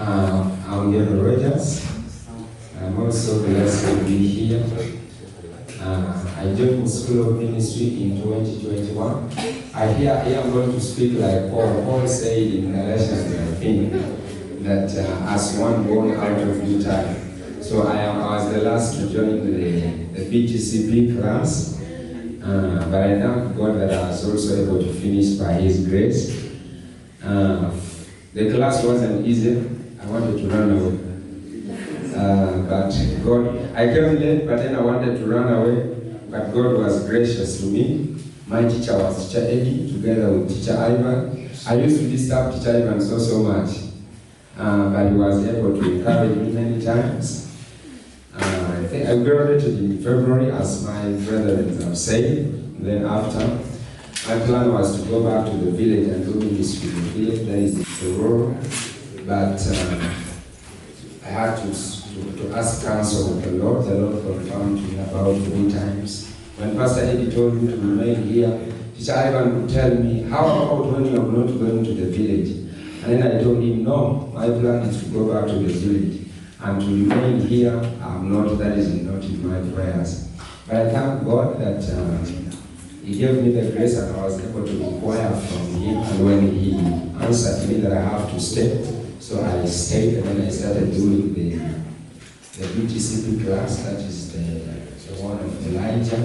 I'm Geno Rogers. I'm also blessed to be here. I joined the School of Ministry in 2021. I am going to speak like Paul said in Galatians, I think, that as one born out of due time. So I was the last to join the BTCP class, but I thank God that I was also able to finish by His grace. The class wasn't easy. I wanted to run away. But God, I came late, but then I wanted to run away. But God was gracious to me. My teacher was Teacher Eddie, together with Teacher Ivan. I used to disturb Teacher Ivan so much. But he was able to encourage me many times. I think I graduated in February, as my brethren have said. Then after, my plan was to go back to the village and do ministry in the village. That is the rural. But I had to ask counsel of the Lord. The Lord confirmed to me about 3 times. When Pastor Eddie told me to remain here, Teacher Ivan would tell me, how about when you are not going to the village? And then I told him, no, my plan is to go back to the village. And to remain here, that is not in my prayers. But I thank God that He gave me the grace and I was able to inquire from Him. And when He answered me that I have to stay, so I stayed, and then I started doing the BTCP class, that is the one of Elijah.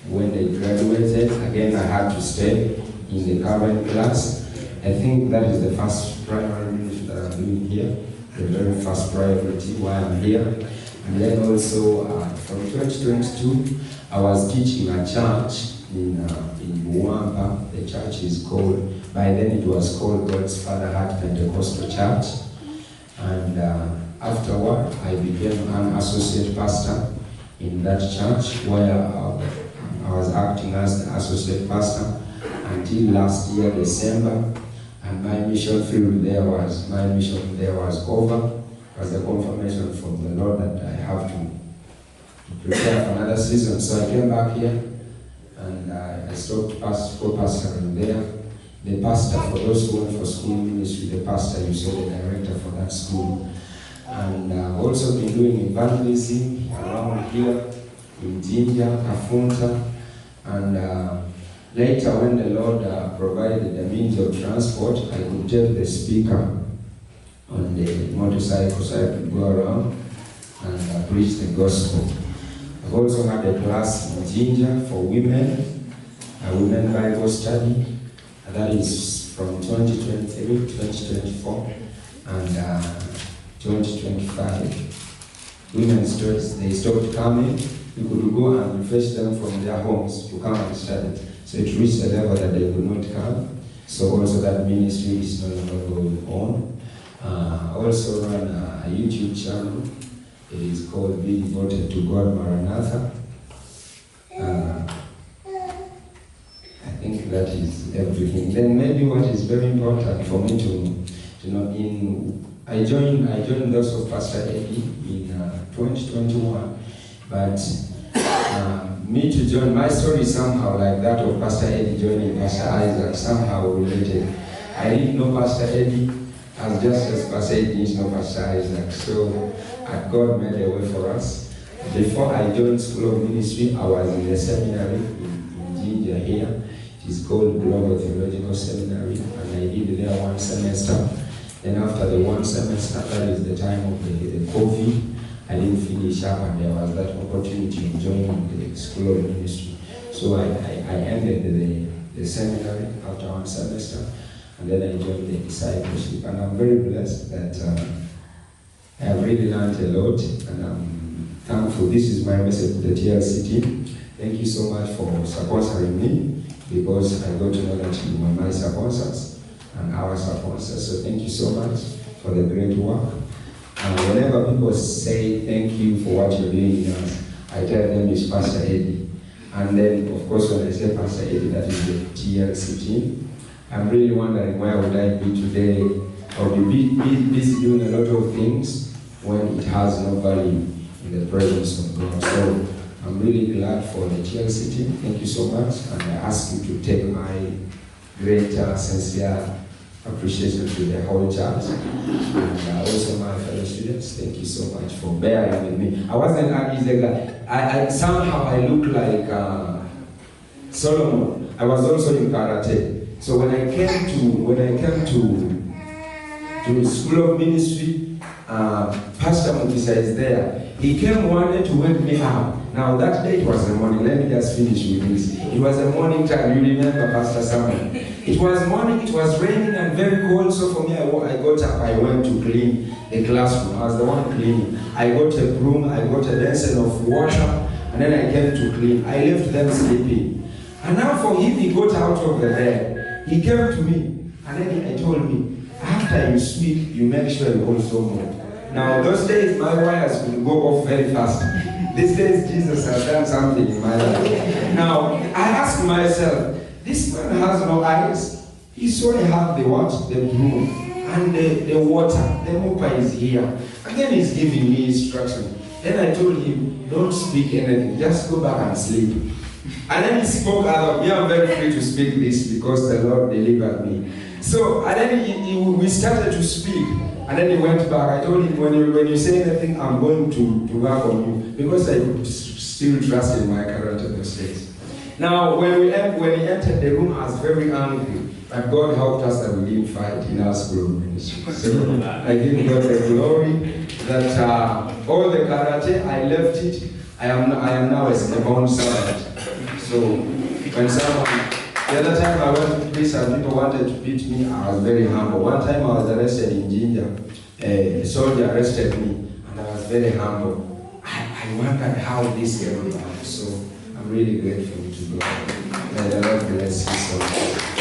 When they graduated, again I had to stay in the current class. I think that is the first primary ministry that I'm doing here, the very first priority while I'm here. And then also from 2022, I was teaching a church in Buwamba. The church is called, by then it was called God's Father Heart Pentecostal Church. And afterward, I became an associate pastor in that church, where I was acting as the associate pastor until last year, December. And my mission there was over. It was a confirmation from the Lord that I have to prepare for another season. So I came back here and I stopped co-pastoring there. The pastor, for those who went for school ministry, the pastor, you saw the director for that school. And I've also been doing evangelism around here in Jinja, Kafunta. And later, when the Lord provided the means of transport, I could take the speaker on the motorcycle so I could go around and preach the gospel. I've also had a class in Jinja for women, a women Bible study. And that is from 2023, 2024, and 2025. Women's church, they stopped coming. We could go and fetch them from their homes to come and study. So it reached a level that they could not come. So also that ministry is no longer going on. I also run a YouTube channel. It is called Be Devoted to God Maranatha. I think that is everything. Then maybe what is very important for me to know, I joined those of Pastor Eddie in 2021, but me to join, my story is somehow like that of Pastor Eddie joining Pastor Isaac, somehow related. I didn't know Pastor Eddie just as Pastor Eddie didn't know Pastor Isaac. So God made a way for us. Before I joined School of Ministry, I was in a seminary in Jinja here. It's called Global Theological Seminary, and I did there 1 semester. Then after the 1 semester, that is the time of the COVID, I didn't finish up, and there was that opportunity of joining the School of Ministry. So I ended the seminary after 1 semester, and then I joined the discipleship. And I'm very blessed that I have really learned a lot, and I'm thankful. This is my message to the TLC team. Thank you so much for sponsoring me, because I got to know that you were my sponsors and our sponsors. So thank you so much for the great work. Whenever people say thank you for what you're doing in us, I tell them it's Pastor Eddie. And then, of course, when I say Pastor Eddie, that is the TLC team. I'm really wondering where would I be today? I'll be busy doing a lot of things when it has no value in the presence of God. So I'm really glad for the TLC team. Thank you so much. And I ask you to take my great, sincere appreciation to the whole church. And also my fellow students, thank you so much for bearing with me. I wasn't an easy guy. I somehow I look like Solomon. I was also in karate. So when I came to School of Ministry, Pastor Mukisa is there. He came one day to wake me up. Now that day it was the morning. Let me just finish with this. It was a morning time. You remember Pastor Samuel? It was morning. It was raining and very cold. So for me, I got up. I went to clean the classroom. I was the one cleaning. I got a broom. I got a basin of water, and then I came to clean. I left them sleeping. And now for him, he got out of the bed. He came to me, and then he told me, after you sweep, you make sure you also move. Now, those days, my wires will go off very fast. These days, Jesus has done something in my life. Now, I ask myself, this man has no eyes. He only have the what? The broom and the water. The mopa is here. And then he's giving me instruction. Then I told him, don't speak anything. Just go back and sleep. And then he spoke out of me. I'm very free to speak this because the Lord delivered me. So, and then we started to speak. And then he went back. I told him, when you say anything, I'm going to work on you. Because I still trust in my character those days. Now, when he entered the room, I was very angry. But God helped us that we didn't fight in our school ministry. So I give God the glory that all the karate, I left it. I am now a born servant. So when the other time I went to preach and people wanted to beat me, I was very humble. One time I was arrested in Ginger. A soldier arrested me and I was very humble. I wondered how this came about. So I'm really grateful to God. May the Lord bless you so much.